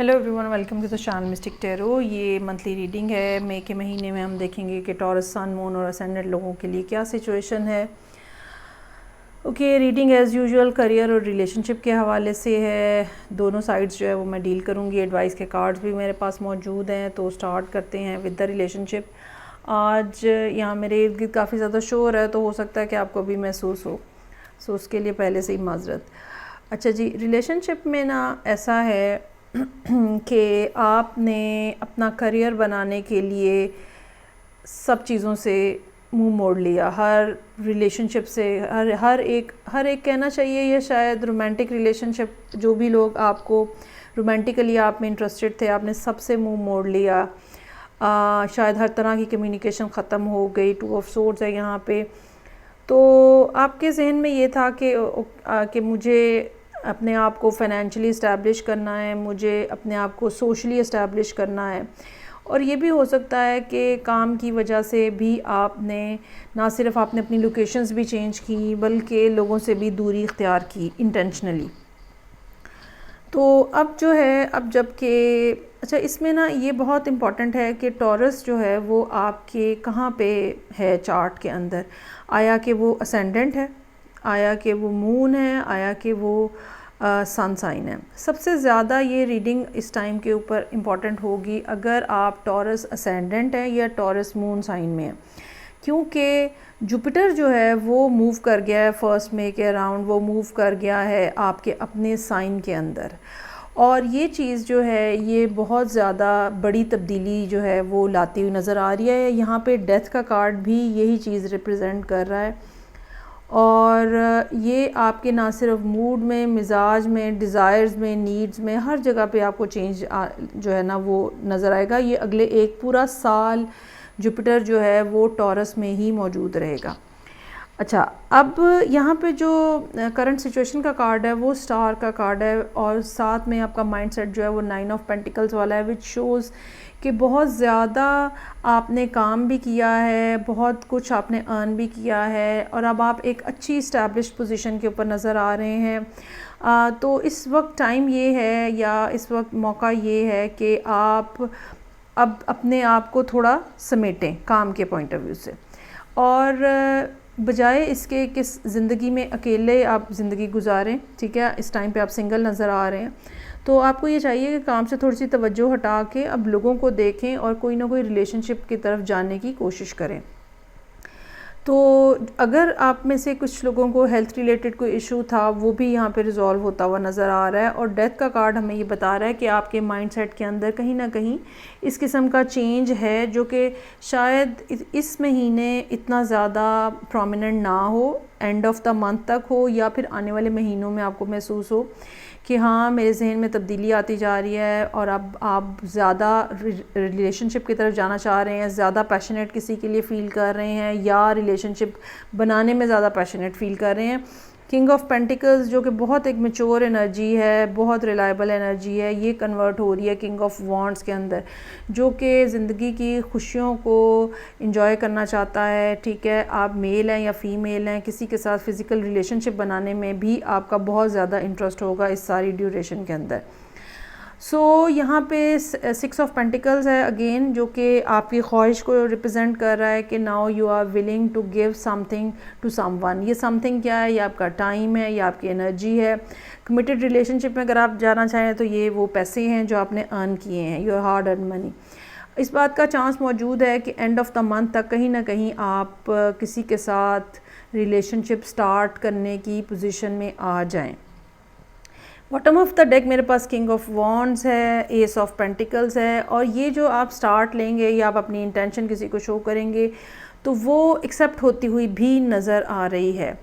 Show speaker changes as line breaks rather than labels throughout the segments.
Hello everyone, welcome to the channel mystic tarot. ये monthly reading है। मई के महीने में हम देखेंगे कि टॉरस सन, मून और असेंडेंट लोगों के लिए क्या सिचुएशन है। Okay, reading as usual career और रिलेशनशिप के हवाले से है। दोनों साइड्स जो है वो मैं डील करूँगी। एडवाइस के कार्ड्स भी मेरे पास मौजूद हैं। तो स्टार्ट करते हैं विद द रिलेशनशिप। आज यहाँ मेरे इर्द गिर्द काफ़ी ज़्यादा शोर है, तो हो सकता है कि आपको भी महसूस हो, सो उसके लिए पहले से ही माजरत। अच्छा जी, रिलेशनशिप में ना ऐसा है कि आपने अपना करियर बनाने के लिए सब चीज़ों से मुंह मोड़ लिया। हर रिलेशनशिप से, हर एक कहना चाहिए, या शायद रोमांटिक रिलेशनशिप, जो भी लोग आपको रोमांटिकली आप में इंटरेस्टेड थे, आपने सबसे मुंह मोड़ लिया। शायद हर तरह की कम्युनिकेशन ख़त्म हो गई। 2 ऑफ सोर्ड्स है यहाँ पे। तो आपके जहन में ये था कि मुझे अपने आप को फाइनेंशियली इस्टेब्लिश करना है, मुझे अपने आप को सोशली इस्टेब्लिश करना है। और ये भी हो सकता है कि काम की वजह से भी आपने ना सिर्फ आपने अपनी लोकेशंस भी चेंज की, बल्कि लोगों से भी दूरी इख्तियार की इंटेंशनली। तो अब जो है, अब जबकि अच्छा, इसमें ना ये बहुत इम्पॉर्टेंट है कि टॉरस जो है वो आपके कहाँ पे है चार्ट के अंदर। आया कि वो असेंडेंट है, आया कि वो मून है, आया कि वो सन साइन है। सबसे ज़्यादा ये रीडिंग इस टाइम के ऊपर इम्पॉर्टेंट होगी अगर आप टॉरस असेंडेंट है या टॉरस मून साइन में है, क्योंकि जुपिटर जो है वो मूव कर गया है 1 मई के अराउंड। वो मूव कर गया है आपके अपने साइन के अंदर, और ये चीज़ जो है ये बहुत ज़्यादा बड़ी तब्दीली जो है वो लाती हुई नज़र आ रही है। यहाँ पे डेथ का कार्ड भी यही चीज़ रिप्रेजेंट कर रहा है, और ये आपके ना सिर्फ मूड में, मिजाज में, डिज़ायर्स में, नीड्स में, हर जगह पे आपको चेंज जो है ना वो नज़र आएगा। ये अगले एक पूरा साल जुपिटर जो है वो टॉरस में ही मौजूद रहेगा। अच्छा, अब यहाँ पे जो करंट सिचुएशन का कार्ड है वो स्टार का कार्ड है, और साथ में आपका माइंडसेट जो है वो 9 ऑफ पेंटिकल्स वाला है, विच शोज़ कि बहुत ज़्यादा आपने काम भी किया है, बहुत कुछ आपने अर्न भी किया है, और अब आप एक अच्छी इस्टेब्लिश्ड पोजीशन के ऊपर नज़र आ रहे हैं। तो इस वक्त टाइम ये है, या इस वक्त मौका ये है कि आप अब अपने आप को थोड़ा समेटें काम के पॉइंट ऑफ व्यू से, और बजाय इसके कि ज़िंदगी में अकेले आप ज़िंदगी गुजारें। ठीक है, इस टाइम पे आप सिंगल नज़र आ रहे हैं, तो आपको ये चाहिए कि काम से थोड़ी सी तवज्जो हटा के अब लोगों को देखें और कोई ना कोई रिलेशनशिप की तरफ जाने की कोशिश करें। तो अगर आप में से कुछ लोगों को हेल्थ रिलेटेड कोई इशू था, वो भी यहाँ पे रिजॉल्व होता हुआ नज़र आ रहा है। और डेथ का कार्ड हमें ये बता रहा है कि आपके माइंडसेट के अंदर कहीं ना कहीं इस किस्म का चेंज है, जो कि शायद इस महीने इतना ज़्यादा प्रोमिनेंट ना हो, एंड ऑफ द मंथ तक हो, या फिर आने वाले महीनों में आपको महसूस हो कि हाँ, मेरे जहन में तब्दीली आती जा रही है, और अब आप ज़्यादा रिलेशनशिप की तरफ जाना चाह रहे हैं, ज़्यादा पैशनेट किसी के लिए फ़ील कर रहे हैं, या रिलेशनशिप बनाने में ज़्यादा पैशनेट फ़ील कर रहे हैं। किंग ऑफ पेंटिकल्स जो कि बहुत एक मैच्योर एनर्जी है, बहुत रिलायबल एनर्जी है, ये कन्वर्ट हो रही है किंग ऑफ वॉन्ड्स के अंदर, जो कि ज़िंदगी की खुशियों को इंजॉय करना चाहता है। ठीक है, आप मेल हैं या फीमेल हैं, किसी के साथ फ़िज़िकल रिलेशनशिप बनाने में भी आपका बहुत ज़्यादा इंटरेस्ट होगा इस सारी ड्यूरेशन के अंदर। सो यहाँ पे 6 ऑफ पेंटिकल्स है अगेन, जो कि आपकी ख्वाहिश को रिप्रेजेंट कर रहा है कि now you are willing to give something to someone. ये समथिंग क्या है? ये आपका टाइम है, या आपकी एनर्जी है। कमिटेड रिलेशनशिप में अगर आप जाना चाहें तो ये वो पैसे हैं जो आपने अर्न किए हैं, योर हार्ड अर्न मनी। इस बात का चांस मौजूद है कि एंड ऑफ द मंथ तक कहीं ना कहीं आप किसी के साथ रिलेशनशिप स्टार्ट करने की पोजीशन में आ जाएं। बॉटम ऑफ द डेक मेरे पास किंग ऑफ वॉन्ड्स है, एस ऑफ पेंटिकल्स है, और ये जो आप स्टार्ट लेंगे या आप अपनी इंटेंशन किसी को शो करेंगे तो वो एक्सेप्ट होती हुई भी नज़र आ रही है।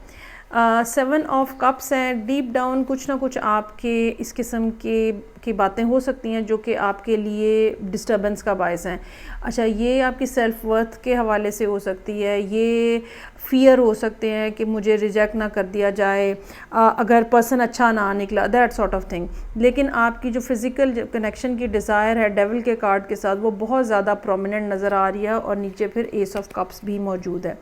7 ऑफ कप्स हैं। डीप डाउन कुछ ना कुछ आपके इस किस्म की बातें हो सकती हैं जो कि आपके लिए डिस्टर्बेंस का बायस हैं। अच्छा, ये आपकी सेल्फ वर्थ के हवाले से हो सकती है, ये फ़ियर हो सकते हैं कि मुझे रिजेक्ट ना कर दिया जाए अगर पर्सन अच्छा ना निकला, दैट सॉर्ट ऑफ थिंग। लेकिन आपकी जो फिज़िकल कनेक्शन की डिज़ायर है डेविल के कार्ड के साथ, वो बहुत ज़्यादा प्रोमिनेंट नज़र आ रही है, और नीचे फिर एस ऑफ कप्स भी मौजूद है।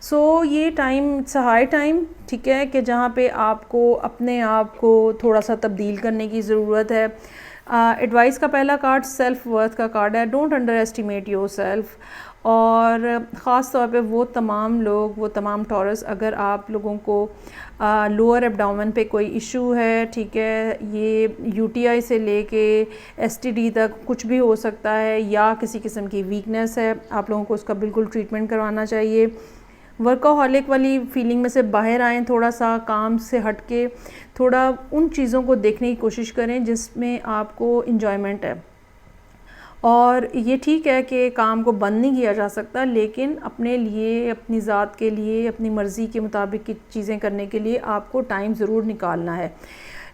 सो ये टाइम, इट्स हाई टाइम, ठीक है, कि जहाँ पे आपको अपने आप को थोड़ा सा तब्दील करने की ज़रूरत है। एडवाइस का पहला कार्ड सेल्फ वर्थ का कार्ड है। Don't under estimate your self. और ख़ास तौर पे वो तमाम लोग, वो तमाम टॉरस, अगर आप लोगों को लोअर एब्डोमेन पे कोई इशू है, ठीक है, ये यूटीआई से लेके एसटीडी तक कुछ भी हो सकता है, या किसी किस्म की वीकनेस है, आप लोगों को उसका बिल्कुल ट्रीटमेंट करवाना चाहिए। वर्कaholic वाली फीलिंग में से बाहर आएँ, थोड़ा सा काम से हट के थोड़ा उन चीज़ों को देखने की कोशिश करें जिसमें आपको इन्जॉयमेंट है। और ये ठीक है कि काम को बंद नहीं किया जा सकता, लेकिन अपने लिए, अपनी ज़ात के लिए, अपनी मर्ज़ी के मुताबिक की चीज़ें करने के लिए आपको टाइम ज़रूर निकालना है।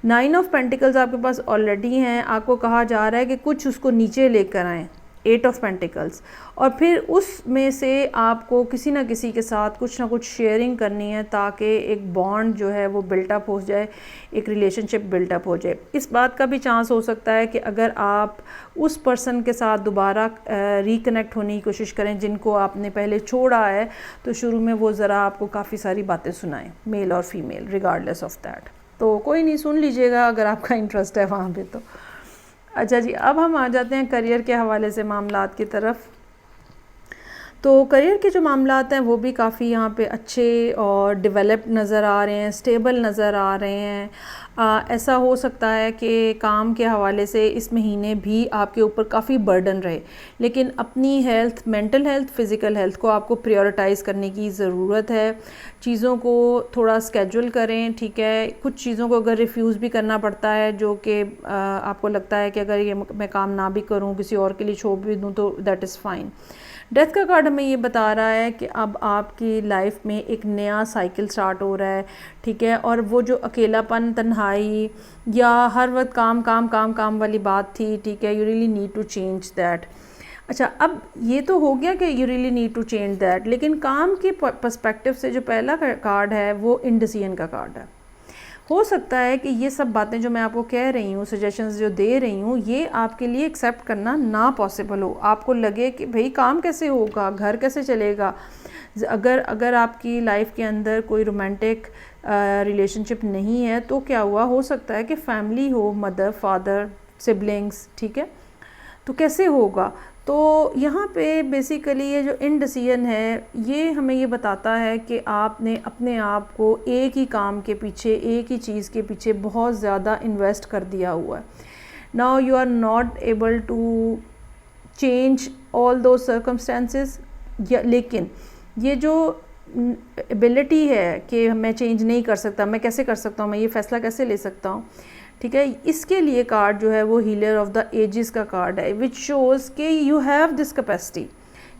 9 ऑफ पेंटिकल्स आपके पास ऑलरेडी हैं, आपको कहा जा रहा है कि कुछ उसको नीचे लेकर आएँ, 8 ऑफ पेंटिकल्स, और फिर उसमें से आपको किसी ना किसी के साथ कुछ ना कुछ शेयरिंग करनी है ताकि एक बॉन्ड जो है वो बिल्टअप हो जाए, एक रिलेशनशिप बिल्टअप हो जाए। इस बात का भी चांस हो सकता है कि अगर आप उस पर्सन के साथ दोबारा रिकनेक्ट होने की कोशिश करें जिनको आपने पहले छोड़ा है, तो शुरू में वो ज़रा आपको काफ़ी सारी बातें सुनाएं, मेल और फीमेल रिगार्डलेस ऑफ दैट। तो कोई नहीं, सुन लीजिएगा अगर आपका इंटरेस्ट है वहाँ पे। तो अच्छा जी, अब हम आ जाते हैं करियर के हवाले से मामलात की तरफ। तो करियर के जो मामलात हैं वो भी काफ़ी यहाँ पे अच्छे और डेवलप्ड नज़र आ रहे हैं, स्टेबल नज़र आ रहे हैं। ऐसा हो सकता है कि काम के हवाले से इस महीने भी आपके ऊपर काफ़ी बर्डन रहे, लेकिन अपनी health, mental health, physical health को आपको प्रायोरिटाइज़ करने की ज़रूरत है। चीज़ों को थोड़ा स्केड्यूल करें, ठीक है। कुछ चीज़ों को अगर रिफ्यूज़ भी करना पड़ता है जो कि आपको लगता है कि अगर ये मैं काम ना भी करूँ, किसी और के लिए छोड़ भी दूँ, तो दैट इज़ फ़ाइन। डेथ का कार्ड हमें ये बता रहा है कि अब आपकी लाइफ में एक नया साइकिल स्टार्ट हो रहा है, ठीक है। और वो जो अकेलापन, तन्हाई या हर वक्त काम काम काम काम वाली बात थी, ठीक है, you really need to change that. अच्छा, अब ये तो हो गया कि you really need to change that, लेकिन काम के पर्सपेक्टिव से जो पहला कार्ड है वो इंडिसीजन का कार्ड है। हो सकता है कि ये सब बातें जो मैं आपको कह रही हूँ, सजेशंस जो दे रही हूँ, ये आपके लिए एक्सेप्ट करना ना पॉसिबल हो। आपको लगे कि भाई काम कैसे होगा, घर कैसे चलेगा। अगर आपकी लाइफ के अंदर कोई रोमांटिक रिलेशनशिप नहीं है तो क्या हुआ, हो सकता है कि फैमिली हो, मदर, फादर, सिबलिंग्स, ठीक है, तो कैसे होगा। तो यहाँ पे बेसिकली ये जो इंडिसीजन है ये हमें ये बताता है कि आपने अपने आप को एक ही काम के पीछे, एक ही चीज़ के पीछे बहुत ज़्यादा इन्वेस्ट कर दिया हुआ है। Now you are not able to change all those circumstances, लेकिन ये जो एबिलिटी है कि मैं चेंज नहीं कर सकता, मैं कैसे कर सकता हूँ, मैं ये फ़ैसला कैसे ले सकता हूँ, ठीक है। इसके लिए कार्ड जो है वो हीलर ऑफ द एजेस का कार्ड है, विच शोज़ कि you have this capacity,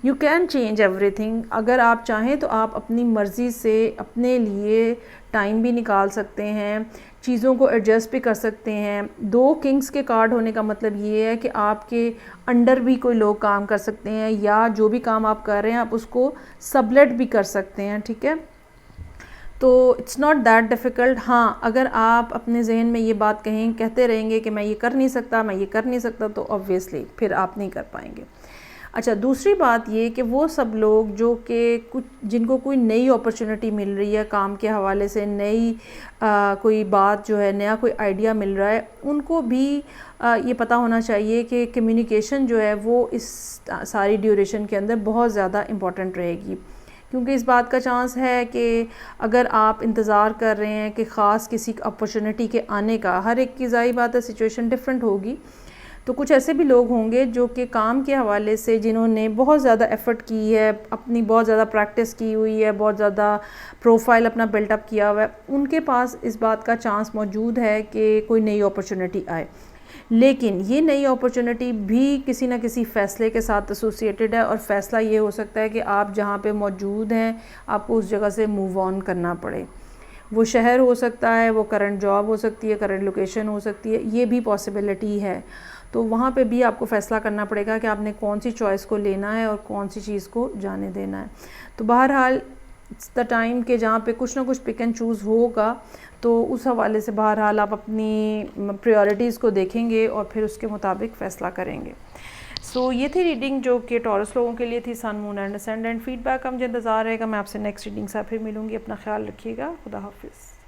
you can change everything. अगर आप चाहें तो आप अपनी मर्ज़ी से अपने लिए टाइम भी निकाल सकते हैं, चीज़ों को एडजस्ट भी कर सकते हैं। 2 किंग्स के कार्ड होने का मतलब ये है कि आपके अंडर भी कोई लोग काम कर सकते हैं, या जो भी काम आप कर रहे हैं आप उसको सबलेट भी कर सकते हैं, ठीक है। तो इट्स नॉट दैट डिफ़िकल्ट। हाँ, अगर आप अपने जहन में ये बात कहते रहेंगे कि मैं ये कर नहीं सकता, मैं ये कर नहीं सकता, तो ऑब्वियसली फिर आप नहीं कर पाएंगे। अच्छा, दूसरी बात ये कि वो सब लोग जो कि जिनको कोई नई अपॉर्चुनिटी मिल रही है काम के हवाले से, नई कोई बात जो है, नया कोई आइडिया मिल रहा है, उनको भी ये पता होना चाहिए कि कम्युनिकेशन जो है वो इस सारी ड्यूरेशन के अंदर बहुत ज़्यादा इम्पॉर्टेंट रहेगी। क्योंकि इस बात का चांस है कि अगर आप इंतज़ार कर रहे हैं कि ख़ास किसी अपॉर्चुनिटी के आने का, हर एक की ज़ाहिर बात है सिचुएशन डिफरेंट होगी, तो कुछ ऐसे भी लोग होंगे जो कि काम के हवाले से जिन्होंने बहुत ज़्यादा एफ़र्ट की है, अपनी बहुत ज़्यादा प्रैक्टिस की हुई है, बहुत ज़्यादा प्रोफाइल अपना बिल्टअप किया हुआ है, उनके पास इस बात का चांस मौजूद है कि कोई नई अपॉर्चुनिटी आए। लेकिन ये नई अपॉर्चुनिटी भी किसी न किसी फ़ैसले के साथ एसोसिएटेड है, और फ़ैसला ये हो सकता है कि आप जहाँ पे मौजूद हैं आपको उस जगह से मूव ऑन करना पड़े। वो शहर हो सकता है, वो करंट जॉब हो सकती है, करंट लोकेशन हो सकती है, ये भी पॉसिबिलिटी है। तो वहाँ पे भी आपको फ़ैसला करना पड़ेगा कि आपने कौन सी चॉइस को लेना है और कौन सी चीज़ को जाने देना है। तो बहरहाल इट्स द टाइम के जहाँ पे कुछ ना कुछ पिक एंड चूज़ होगा, तो उस हवाले से बहरहाल आप अपनी प्रायोरिटीज़ को देखेंगे और फिर उसके मुताबिक फ़ैसला करेंगे। सो ये थी रीडिंग जो कि टॉरस लोगों के लिए थी, सन, मून एंड असेंडेंट। फीडबैक का मुझे इंतज़ार रहेगा। मैं आपसे नेक्स्ट रीडिंग से फिर मिलूँगी। अपना ख्याल रखिएगा। खुदा हाफिज़।